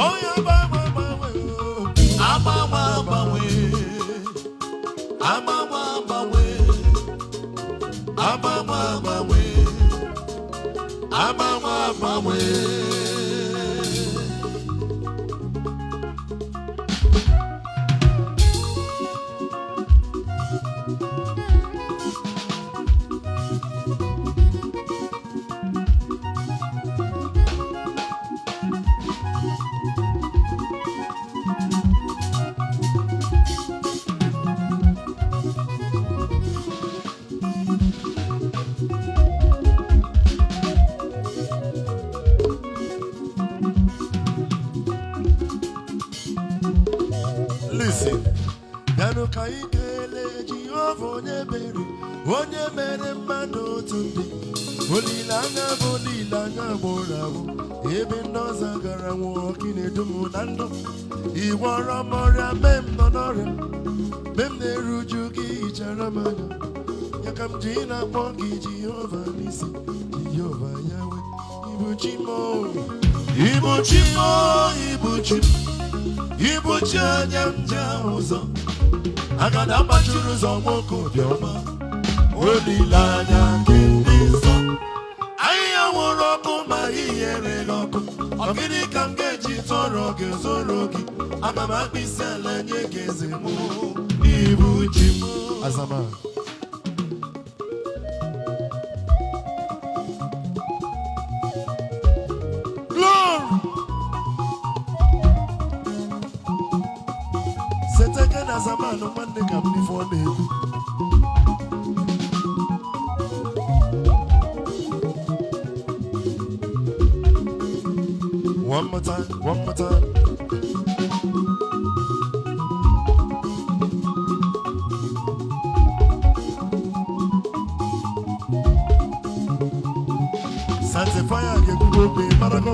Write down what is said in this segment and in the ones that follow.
Oya agbanwe agbanwe agbanwe agbanwe agbanwe agbanwe agbanwe agbanwe agbanwe. Listen, Yanu Kaikele Jehovah onye mere mmadụ otu ndị olilanya gbụrụ ebe ndọza gara nwụọ kinedum na ndụ ịgwọrọ m ọrịa mem nọ n'ọrịa mem na-eruju gị hichara m anya ya ka m ji na-akpọ gị Jehova n'isi Jehova Yawe Ibu Chim Ibu Chim Ibu Chim Ibu Chim anya m ji ahụ ụzọ agada gbachiri ụzọ nwoke obiọma olilanya nke ndị nsọ ahịhịa nwụrụ ọkụ ma ihere gị ọkụ ọgịnị ka m ga-eji tọrọ gị zoro gị aga m akpịsị ala nye gị eze m Ibu Chim azama seteke na zamanu nwanne ka m n'ife ọ na-ekwu one more time Sanctify ga-ekwugo okwe marago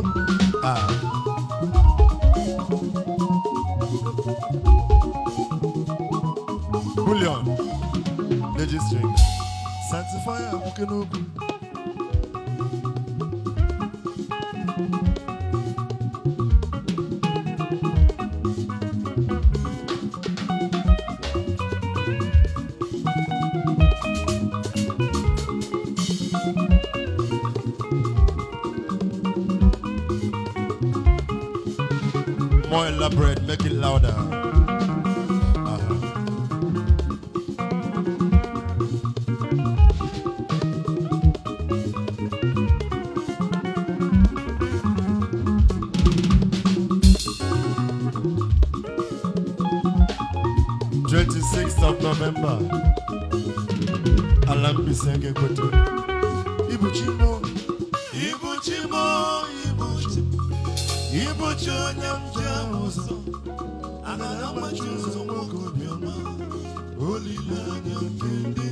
Bullion registering Sanctify akwuke n'okwu more elaborate, make it louder. Of November, Alambi Senge Koto. Ibu Chim Ibu Chim Ibu Chim Ibu Chim Nyamjamuzo Agala Machuzo Mokobioma Olilanya Kendi